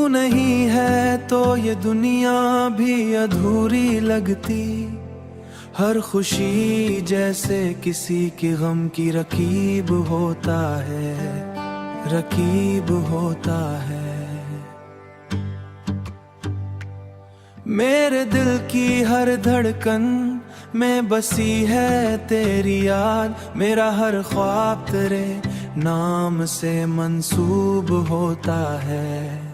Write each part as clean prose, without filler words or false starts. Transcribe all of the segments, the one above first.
तू नहीं है तो ये दुनिया भी अधूरी लगती। हर खुशी जैसे किसी की गम की रकीब होता है, रकीब होता है। मेरे दिल की हर धड़कन में बसी है तेरी याद। मेरा हर ख्वाब तेरे नाम से मंसूब होता है।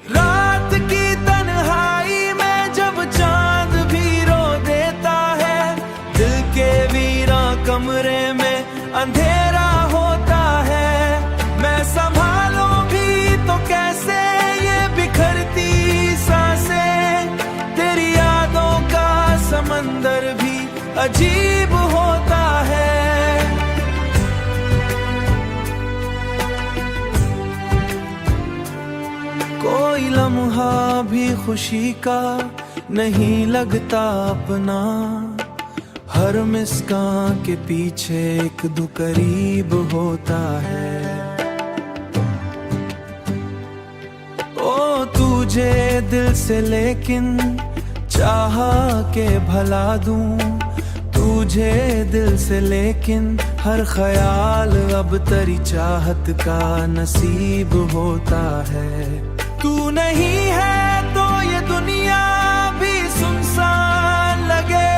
रात की तन्हाई में जब चांद भी रो देता है, दिल के वीरा कमरे में अंधेरा होता है। मैं संभालूं भी तो कैसे ये बिखरती सांसें, तेरी यादों का समंदर भी अजीब होता है। कोई लम्हा भी खुशी का नहीं लगता अपना। हर मुस्कान के पीछे एक दो करीब होता है। ओ तुझे दिल से लेकिन चाहा के भला दूं, तुझे दिल से लेकिन हर ख्याल अब तेरी चाहत का नसीब होता है। तू नहीं है तो ये दुनिया भी सुनसान लगे।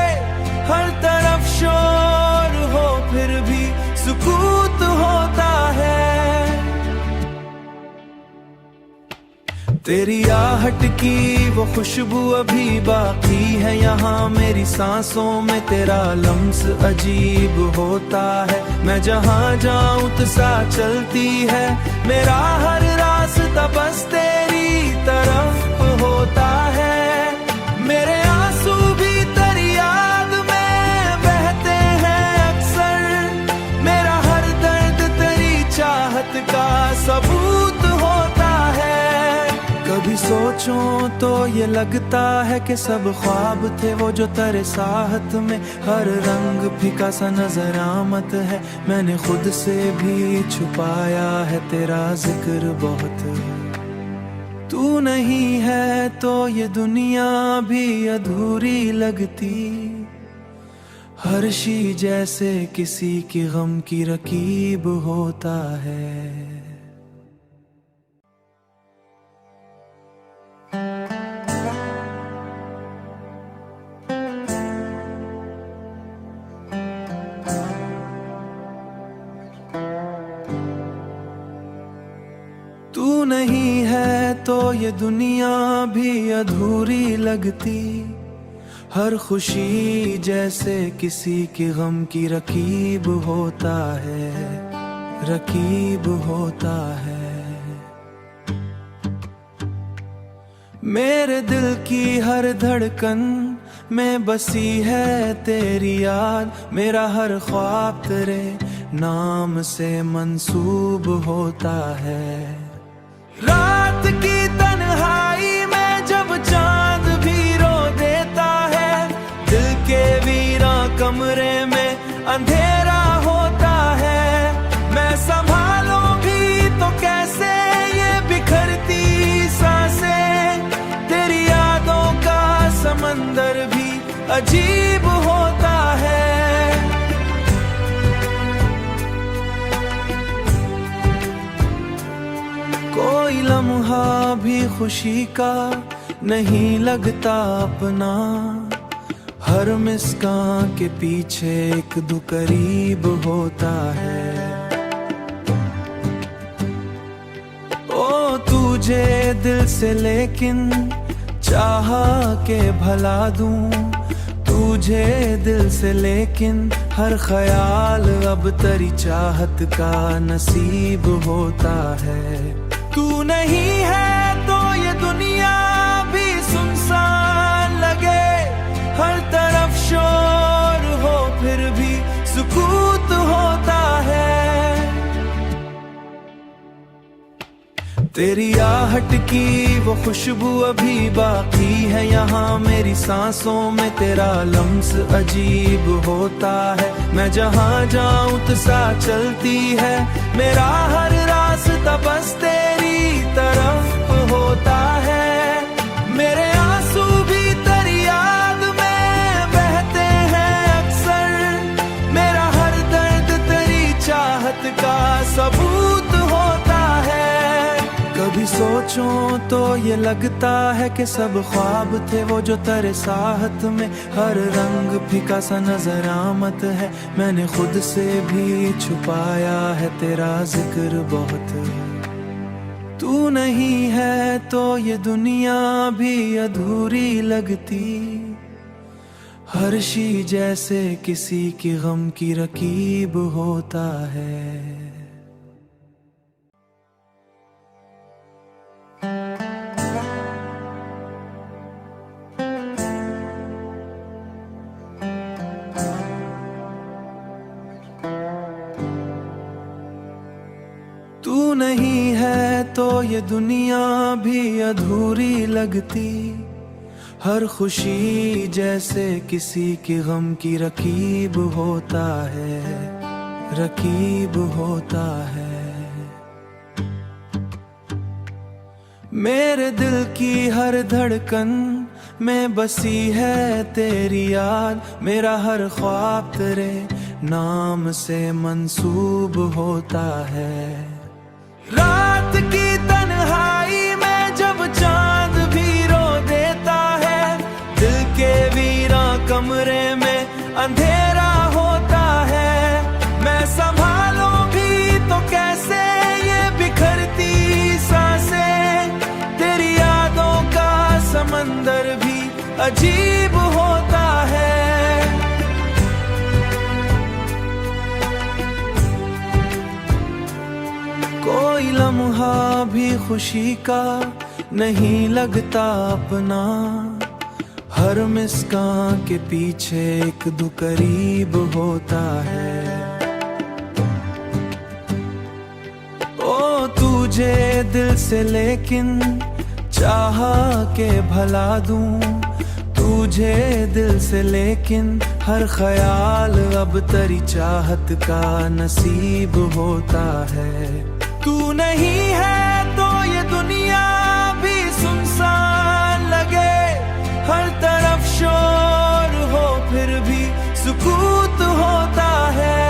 हर तरफ शोर हो फिर भी सुकूत होता है। तेरी आहट की वो खुशबू अभी बाकी है यहाँ मेरी सांसों में। तेरा लम्स अजीब होता है। मैं जहाँ जाऊँ तो साथ चलती है। मेरा हर रास्ता बस तेरी तरफ होता है। मेरे आंसू भी तेरी याद में बहते हैं अक्सर। मेरा हर दर्द तेरी चाहत का सबूत होता है। कभी सोचूं तो ये लगता है कि सब ख्वाब थे वो जो तेरे साथ में। हर रंग फीका सा नजर आमद है। मैंने खुद से भी छुपाया है तेरा जिक्र बहुत। तू नहीं है तो ये दुनिया भी अधूरी लगती। हर शी जैसे किसी की गम की रकीब होता है। तू नहीं है तो ये दुनिया भी अधूरी लगती। हर खुशी जैसे किसी की गम की रकीब होता है, रकीब होता है। मेरे दिल की हर धड़कन में बसी है तेरी याद। मेरा हर ख्वाब तेरे नाम से मंसूब होता है। रात की तन्हाई में जब चांद भी रो देता है, दिल के वीरा कमरे में अंधेरा होता है। मैं संभालूं भी तो कैसे ये बिखरती सांसें, तेरी यादों का समंदर भी अजीब होता है। कोई लम्हा भी खुशी का नहीं लगता अपना। हर मुस्कान के पीछे एक दो करीब होता है। ओ तुझे दिल से लेकिन चाहा के भला दूं, तुझे दिल से लेकिन हर ख्याल अब तेरी चाहत का नसीब होता है। तू नहीं है तो ये दुनिया भी सुनसान लगे। हर तरफ शोर हो फिर भी सुकूत होता है। तेरी आहट की वो खुशबू अभी बाकी है यहाँ मेरी सांसों में। तेरा लम्स अजीब होता है। मैं जहाँ जाऊँ तो साथ चलती है। मेरा हर रास्ता बस तेरी तरफ होता है। सोचूं तो ये लगता है कि सब ख्वाब थे वो जो तेरे साथ में। हर रंग फीका सा नजर आमद है, मैंने खुद से भी छुपाया है तेरा जिक्र बहुत। तू नहीं है तो ये दुनिया भी अधूरी लगती, हर शी जैसे किसी की गम की रकीब होता है। तू नहीं है तो ये दुनिया भी अधूरी लगती, हर खुशी जैसे किसी की गम की रकीब होता है, रकीब होता है। मेरे दिल की हर धड़कन में बसी है तेरी याद, मेरा हर ख्वाब तेरे नाम से मंसूब होता है। रात की तन्हाई में जब चांद भी रो देता है, दिल के वीरा कमरे में अंधेरा होता है। मैं संभालूं भी तो कैसे ये बिखरती सांसें, तेरी यादों का समंदर भी अजीब होता है। कोई लम्हा भी खुशी का नहीं लगता अपना, हर मुस्कान के पीछे एक दो करीब होता है। ओ तुझे दिल से लेकिन चाहा के भला दूं, तुझे दिल से लेकिन हर ख्याल अब तेरी चाहत का नसीब होता है। तू नहीं है तो ये दुनिया भी सुनसान लगे, हर तरफ शोर हो फिर भी सुकूत होता है।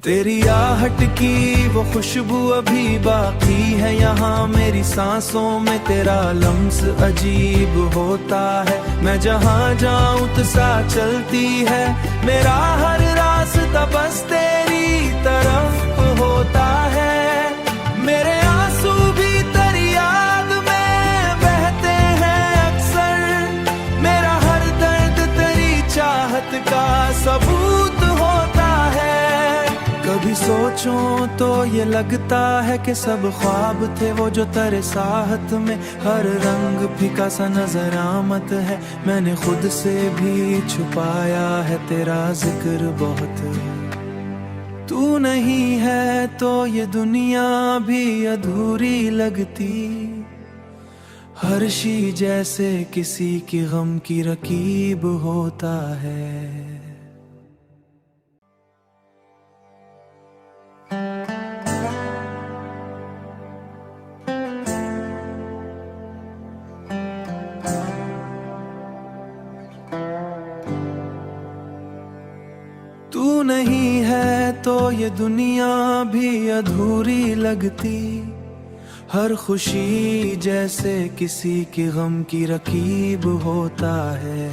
तेरी आहट की वो खुशबू अभी बाकी है यहाँ मेरी सांसों में, तेरा लम्स अजीब होता है। मैं जहाँ जाऊं तो सा चलती है, मेरा हर रास्ता बस तेरी तरफ होता है। मेरे आंसू भी तेरी याद में बहते हैं अक्सर, मेरा हर दर्द तेरी चाहत का सबूत होता है। कभी सोचूं तो ये लगता है कि सब ख्वाब थे वो जो तेरे साथ में। हर रंग फीका सा नजर आमद है, मैंने खुद से भी छुपाया है तेरा जिक्र बहुत। तू नहीं है तो ये दुनिया भी अधूरी लगती, हर शी जैसे किसी की गम की रकीब होता है। तू नहीं है तो ये दुनिया भी अधूरी लगती, हर खुशी जैसे किसी की गम की रकीब होता है,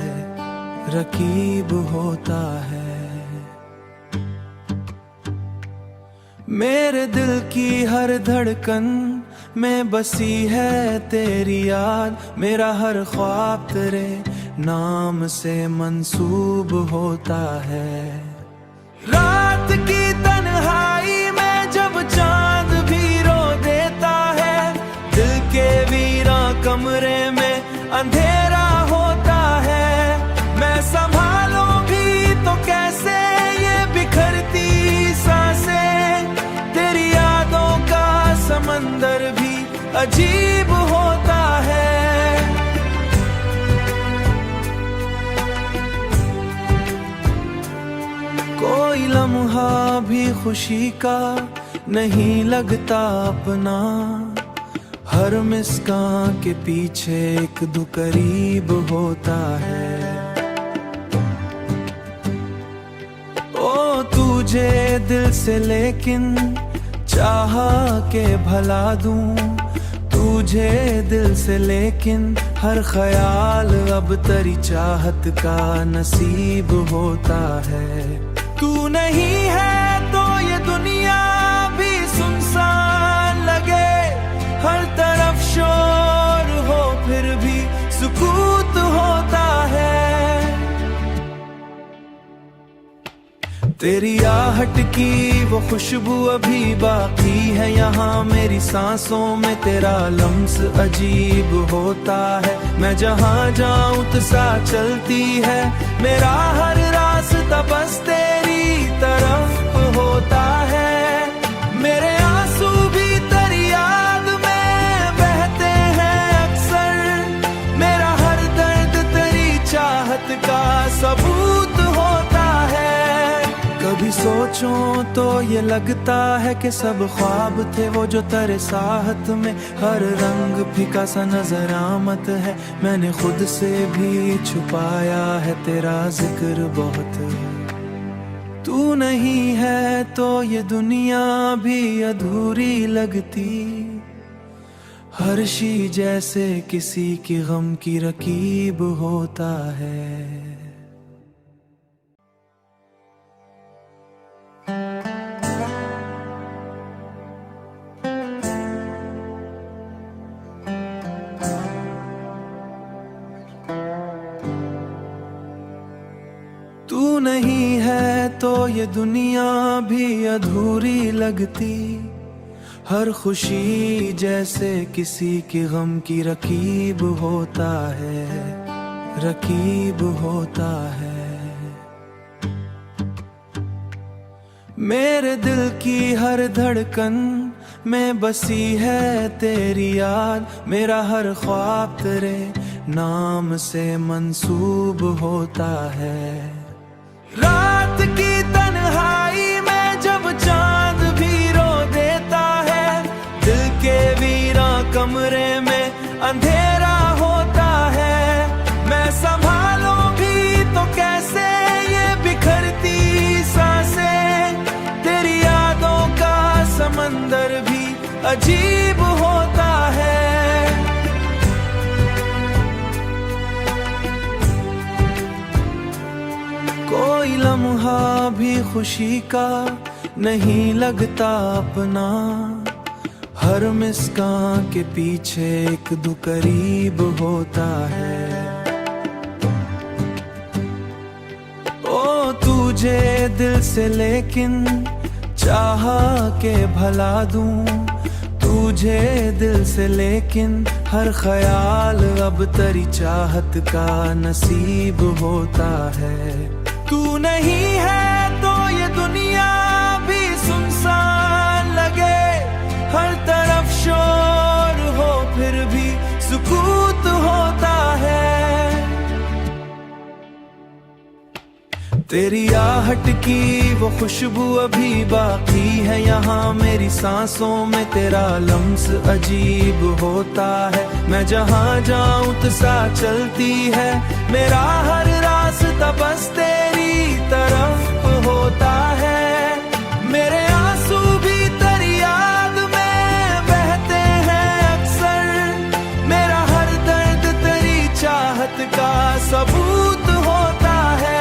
रकीब होता है। मेरे दिल की हर धड़कन में बसी है तेरी याद, मेरा हर ख्वाब तेरे नाम से मंसूब होता है। रात की तन्हाई में जब चांद भी रो देता है, दिल के वीरा कमरे में अंधेरा होता है। मैं संभालूं भी तो कैसे ये बिखरती सांसें, तेरी यादों का समंदर भी अजीब होता है। कोई लम्हा भी खुशी का नहीं लगता अपना, हर मुस्कान के पीछे एक दो करीब होता है। ओ तुझे दिल से लेकिन चाहा के भला दूं तुझे दिल से, लेकिन हर ख्याल अब तेरी चाहत का नसीब होता है। तू नहीं है तो ये दुनिया भी सुनसान लगे, हर तरफ शोर हो फिर भी सुकूत होता है। तेरी आहट की वो खुशबू अभी बाकी है यहाँ मेरी सांसों में, तेरा लम्स अजीब होता है। मैं जहाँ जाऊँ तो सा चलती है, मेरा हर रास्ता बस तेरी तरफ होता है। मेरे आंसू भी तेरी याद में बहते हैं अक्सर, मेरा हर दर्द तेरी चाहत का सबूत होता है। कभी सोचूं तो ये लगता है कि सब ख्वाब थे वो जो तेरे साथ में, हर रंग फीका सा नजर आमद है, मैंने खुद से भी छुपाया है तेरा जिक्र बहुत। तू नहीं है तो ये दुनिया भी अधूरी लगती, हर शी जैसे किसी की गम की रकीब होता है। तू नहीं है तो ये दुनिया भी अधूरी लगती, हर खुशी जैसे किसी की गम की रकीब होता है, रकीब होता है। मेरे दिल की हर धड़कन में बसी है तेरी याद, मेरा हर ख्वाब तेरे नाम से मंसूब होता है। रात की तन्हाई में जब चांद भी रो देता है, दिल के वीरा कमरे में अंधेरा होता है। मैं संभालूं भी तो कैसे ये बिखरती सांसें, तेरी यादों का समंदर भी अजीब होता है। कोई लम्हा भी खुशी का नहीं लगता अपना, हर मुस्कान के पीछे एक दो करीब होता है। ओ तुझे दिल से लेकिन चाहा के भला दूं तुझे दिल से, लेकिन हर ख्याल अब तेरी चाहत का नसीब होता है। तू नहीं है तो ये दुनिया भी सुनसान लगे, हर तरफ शोर हो फिर भी सुकूत होता है। तेरी आहट की वो खुशबू अभी बाकी है यहाँ मेरी सांसों में, तेरा लम्स अजीब होता है। मैं जहाँ जाऊँ तो सा चलती है, मेरा हर रास्ता बस तेरी तरफ होता है। मेरे आंसू भी तेरी याद में बहते हैं अक्सर, मेरा हर दर्द तेरी चाहत का सबूत होता है।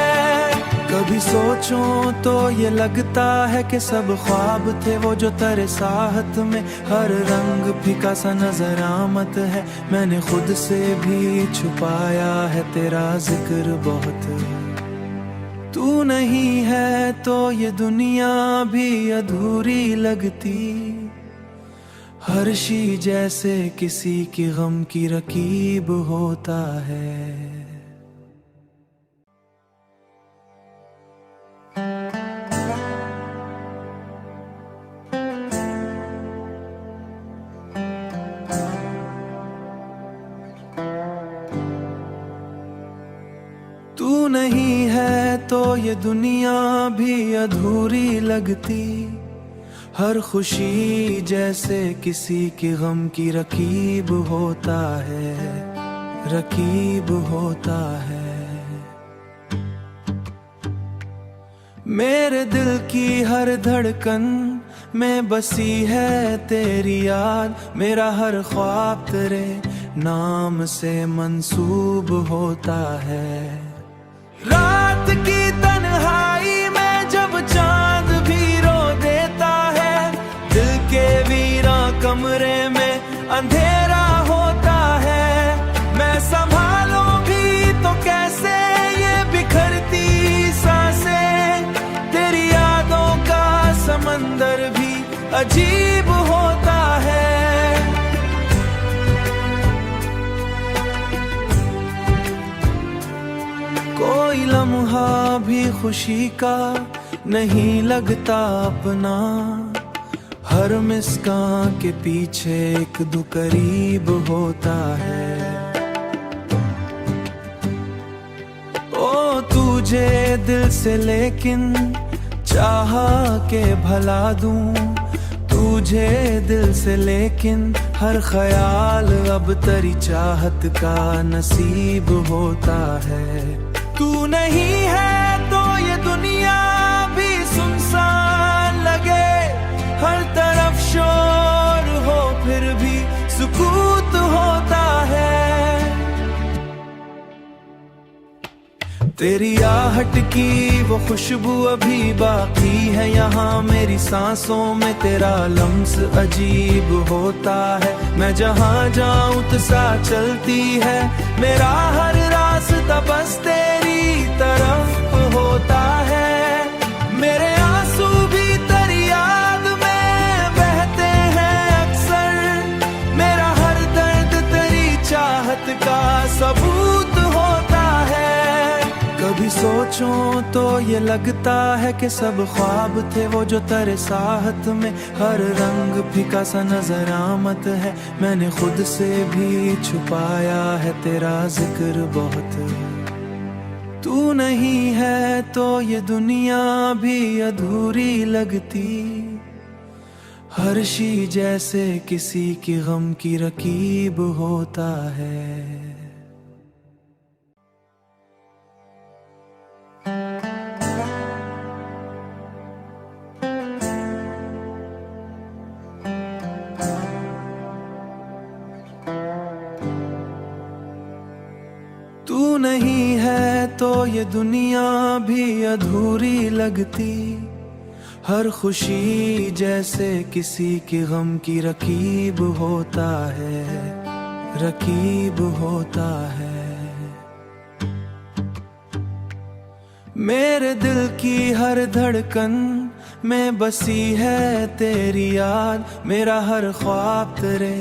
कभी सोचूं तो ये लगता है कि सब ख्वाब थे वो जो तेरे साथ में, हर रंग फीका सा नजर आमद है, मैंने खुद से भी छुपाया है तेरा जिक्र बहुत। तू नहीं है तो ये दुनिया भी अधूरी लगती, हर शी जैसे किसी की गम की रकीब होता है। तू नहीं है तो ये दुनिया भी अधूरी लगती, हर खुशी जैसे किसी की गम की रकीब होता है, रकीब होता है। मेरे दिल की हर धड़कन में बसी है तेरी याद, मेरा हर ख्वाब तेरे नाम से मंसूब होता है। रात की तन्हाई में जब चांद भी रो देता है, दिल के वीरा कमरे में अंधेरा होता है। मैं संभालूं भी तो कैसे ये बिखरती सांसें, तेरी यादों का समंदर भी अजीब होता है। कोई लम्हा भी खुशी का नहीं लगता अपना, हर मुस्कान के पीछे एक दो करीब होता है। ओ तुझे दिल से लेकिन चाहा के भला दूं, तुझे दिल से लेकिन हर ख्याल अब तेरी चाहत का नसीब होता है। तू नहीं है तो ये दुनिया भी सुनसान लगे, हर तरफ शोर हो फिर भी सुकूत होता है। तेरी आहट की वो खुशबू अभी बाकी है यहाँ मेरी सांसों में, तेरा लम्स अजीब होता है। मैं जहाँ जाऊं तो सा चलती है, मेरा हर रास्ता बस तेरी तरफ होता है। मेरे आंसू भी तेरी याद में बहते हैं अक्सर, मेरा हर दर्द तेरी चाहत का सबूत होता है। कभी सोचूं तो ये लगता है कि सब ख्वाब थे वो जो तेरे साथ में, हर रंग फीका सा नजर आमद है। मैंने खुद से भी छुपाया है तेरा जिक्र बहुत। तू नहीं है तो ये दुनिया भी अधूरी लगती, हर शी जैसे किसी की गम की रकीब होता है। तू नहीं है तो ये दुनिया भी अधूरी लगती, हर खुशी जैसे किसी की गम की रकीब होता है, रकीब होता है। मेरे दिल की हर धड़कन में बसी है तेरी याद, मेरा हर ख्वाब तेरे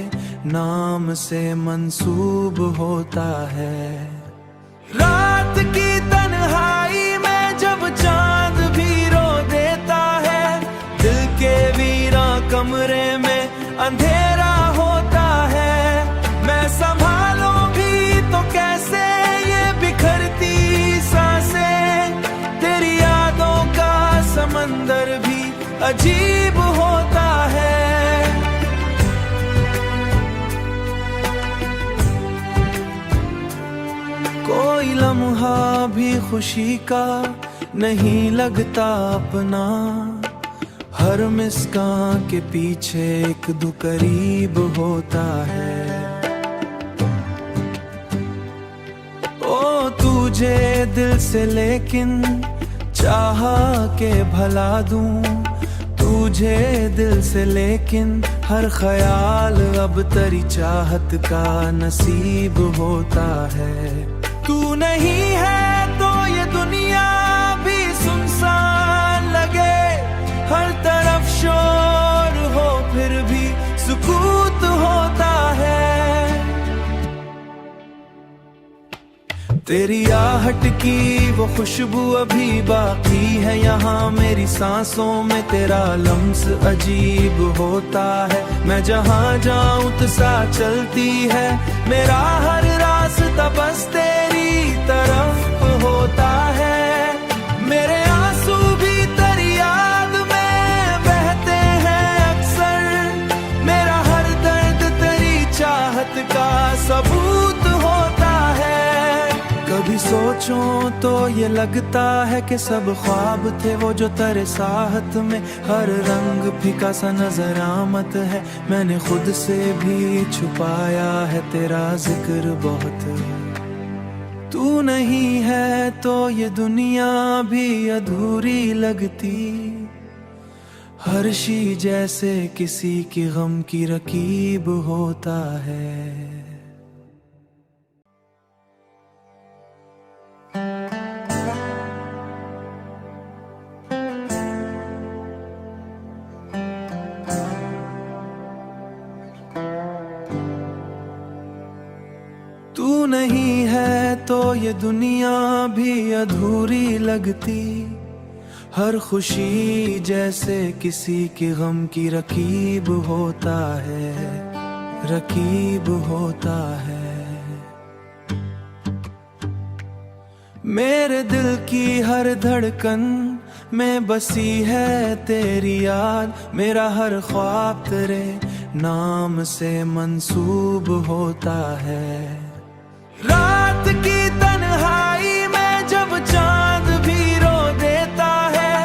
नाम से मंसूब होता है। रात की तन्हाई में जब चांद भी रो देता है, दिल के वीरा कमरे में अंधेरा होता है। मैं संभालूं भी तो कैसे ये बिखरती सांसें, तेरी यादों का समंदर भी अजीब होता है। कोई लम्हा भी खुशी का नहीं लगता अपना, हर मुस्कान के पीछे एक दो करीब होता है। ओ तुझे दिल से लेकिन चाहा के भला दूं, तुझे दिल से लेकिन हर ख्याल अब तेरी चाहत का नसीब होता है। तू नहीं है तो ये दुनिया भी सुनसान लगे, हर तरफ शोर हो फिर भी सुकूत होता है। तेरी आहट की वो खुशबू अभी बाकी है यहाँ मेरी सांसों में, तेरा लम्स अजीब होता है। मैं जहाँ जाऊं तो सा चलती है, मेरा हर रास्ता बस तेरी तरफ होता है। मेरे आंसू भी तेरी याद में बहते हैं अक्सर, मेरा हर दर्द तेरी चाहत का सबूत होता है। कभी कभी सोचूं तो ये लगता है कि सब ख्वाब थे वो जो तेरे साथ में, हर रंग फीका सा नजर आमद है, मैंने खुद से भी छुपाया है तेरा जिक्र बहुत। तू नहीं है तो ये दुनिया भी अधूरी लगती, हर शी जैसे किसी की गम की रकीब होता है। तू नहीं है तो ये दुनिया भी अधूरी लगती, हर खुशी जैसे किसी की गम की रकीब होता है, रकीब होता है। मेरे दिल की हर धड़कन में बसी है तेरी याद, मेरा हर ख्वाब तेरे नाम से मंसूब होता है। रात की तन्हाई में जब चांद भी रो देता है,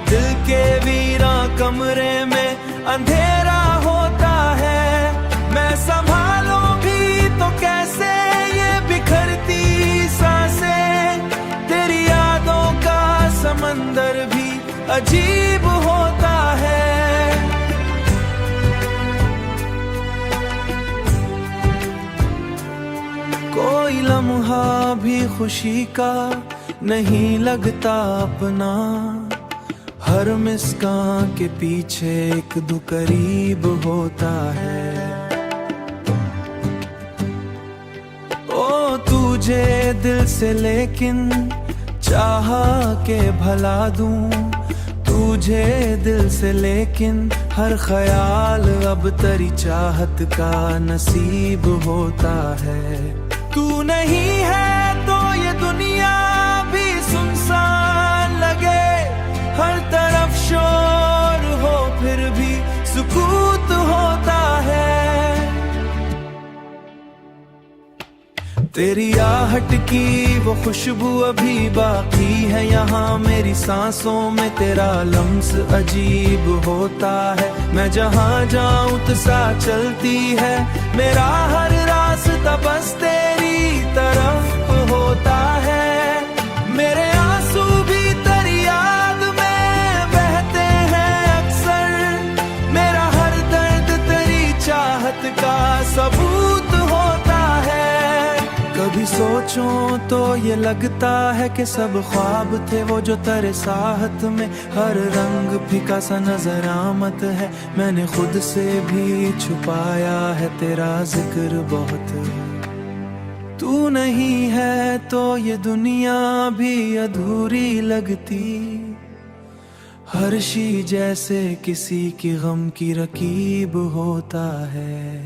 दिल के वीरा कमरे में अंधेरा होता है, मैं संभालूं भी तो कैसे ये बिखरती सांसें, तेरी यादों का समंदर भी अजीब होता है। कोई लम्हा भी खुशी का नहीं लगता अपना, हर मुस्कान के पीछे एक दो करीब होता है। ओ तुझे दिल से लेकिन चाहा के भला दूं, तुझे दिल से लेकिन हर ख्याल अब तेरी चाहत का नसीब होता है। तू नहीं है तो ये दुनिया भी सुनसान लगे, हर तरफ शोर हो फिर भी सुकूत होता है। तेरी आहट की वो खुशबू अभी बाकी है यहाँ मेरी सांसों में, तेरा लम्स अजीब होता है, मैं जहाँ जाऊं तो सा चलती है, मेरा हर रास्ता बस तेरी तरफ होता है। मेरे आंसू भी तेरी याद में बहते हैं अक्सर, मेरा हर दर्द तेरी चाहत का सबूत होता है। कभी सोचूं तो ये लगता है कि सब ख्वाब थे वो जो तेरे साथ में, हर रंग फीका सा नजर आमद है, मैंने खुद से भी छुपाया है तेरा जिक्र बहुत। तू नहीं है तो ये दुनिया भी अधूरी लगती, हर शी जैसे किसी की गम की रकीब होता है।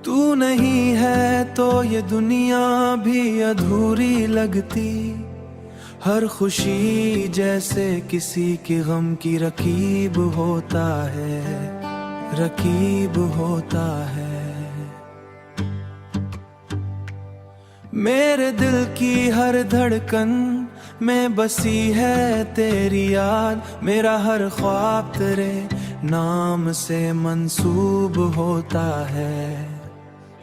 तू नहीं है तो ये दुनिया भी अधूरी लगती, हर खुशी जैसे किसी की गम की रकीब होता है, रकीब होता है। मेरे दिल की हर धड़कन में बसी है तेरी याद, मेरा हर ख्वाब तेरे नाम से मंसूब होता है।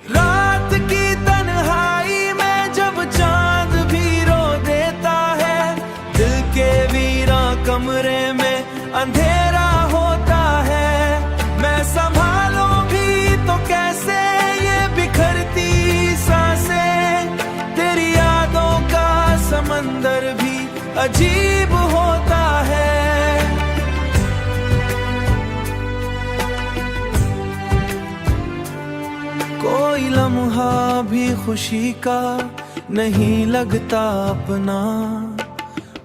रात की तन्हाई में जब चांद भी रो देता है, दिल के वीरा कमरे में अंधेरा होता है, मैं संभालूं भी तो कैसे ये बिखरती सांसें, तेरी यादों का समंदर भी अजीब होता है। कोई लम्हा भी खुशी का नहीं लगता अपना,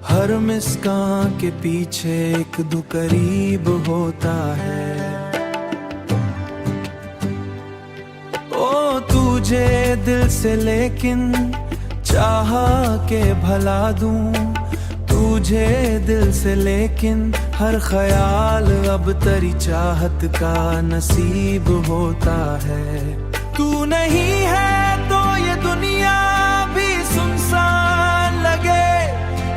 हर मुस्कान के पीछे एक दो करीब होता है। ओ तुझे दिल से लेकिन चाहा के भला दूं तुझे दिल से, लेकिन हर ख्याल अब तेरी चाहत का नसीब होता है। तू नहीं है तो ये दुनिया भी सुनसान लगे,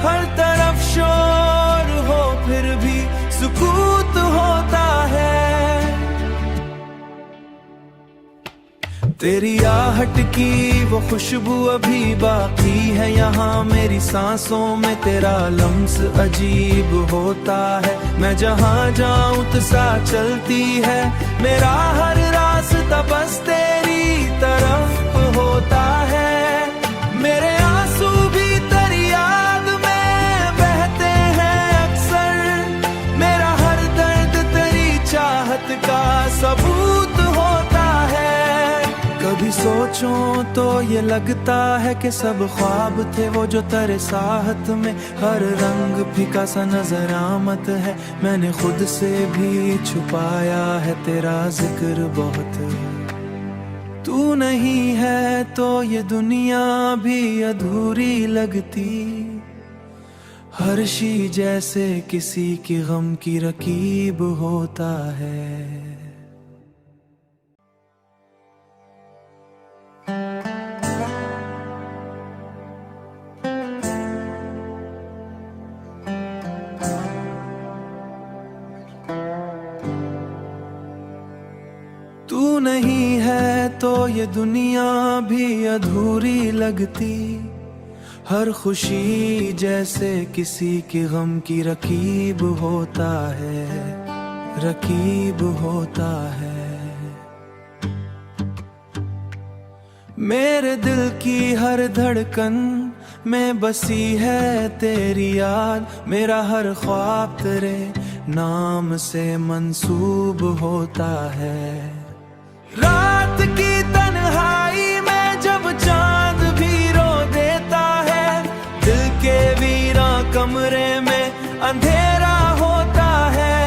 हर तरफ शोर हो फिर भी सुकूत होता है। तेरी आहट की वो खुशबू अभी बाकी है यहाँ मेरी सांसों में, तेरा लम्स अजीब होता है। मैं जहाँ जाऊँ तो सा चलती है, मेरा हर रास्ता बस तेरी तरफ होता है। मेरे आंसू भी तेरी याद में बहते हैं अक्सर, मेरा हर दर्द तेरी चाहत का सबूत होता है। कभी सोचूं तो ये लगता है कि सब ख्वाब थे वो जो तेरे साथ में, हर रंग फीका सा नजर आमद है। मैंने खुद से भी छुपाया है तेरा जिक्र बहुत। तू नहीं है तो ये दुनिया भी अधूरी लगती, हर शी जैसे किसी की गम की रकीब होता है। तू नहीं है तो ये दुनिया भी अधूरी लगती, हर खुशी जैसे किसी की गम की रकीब होता है, रकीब होता है। मेरे दिल की हर धड़कन में बसी है तेरी याद, मेरा हर ख्वाब तेरे नाम से मंसूब होता है। रात की तन्हाई में जब चांद भी रो देता है, दिल के वीरा कमरे में अंधेरा होता है।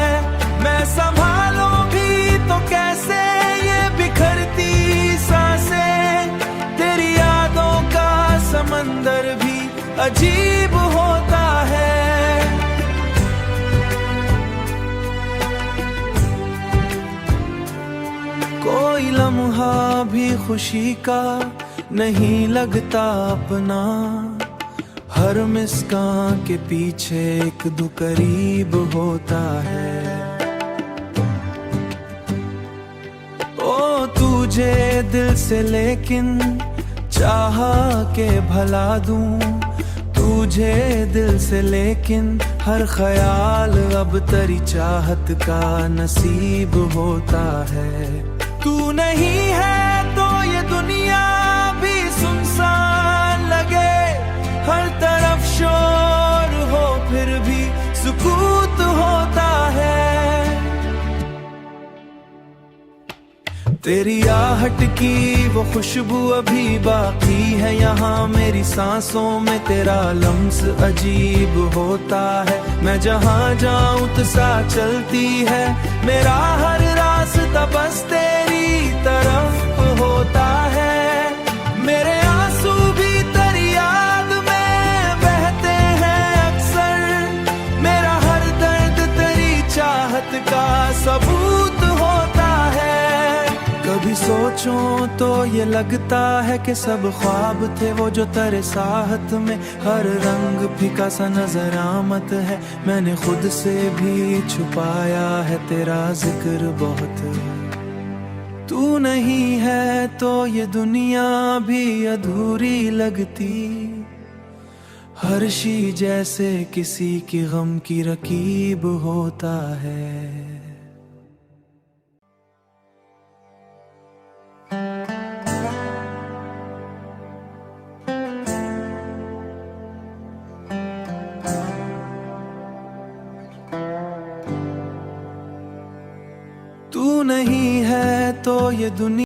मैं संभालूं भी तो कैसे ये बिखरती सांसें, तेरी यादों का समंदर भी अजीब होता है। कोई लम्हा भी खुशी का नहीं लगता अपना, हर मुस्कान के पीछे एक दो करीब होता है। ओ तुझे दिल से लेकिन चाहा के भला दूं तुझे दिल से, लेकिन हर ख्याल अब तेरी चाहत का नसीब होता है। तू नहीं है तो ये दुनिया भी सुनसान लगे, हर तरफ शोर हो फिर भी सुकूत होता है। तेरी आहट की वो खुशबू अभी बाकी है यहाँ मेरी सांसों में, तेरा लम्स अजीब होता है। मैं जहाँ जाऊँ तो सा चलती है, मेरा हर रास्ता बस तेरी तरफ होता है। मेरे आंसू भी तेरी याद में बहते हैं अक्सर, मेरा हर दर्द तेरी चाहत का सबूत होता है। कभी सोचूं तो ये लगता है कि सब ख्वाब थे वो जो तेरे साथ में, हर रंग फीका सा नजर आमद है। मैंने खुद से भी छुपाया है तेरा जिक्र बहुत। तू नहीं है तो ये दुनिया भी अधूरी लगती, हर शी जैसे किसी की गम की रकीब होता है। तू नहीं है तो ये दुनिया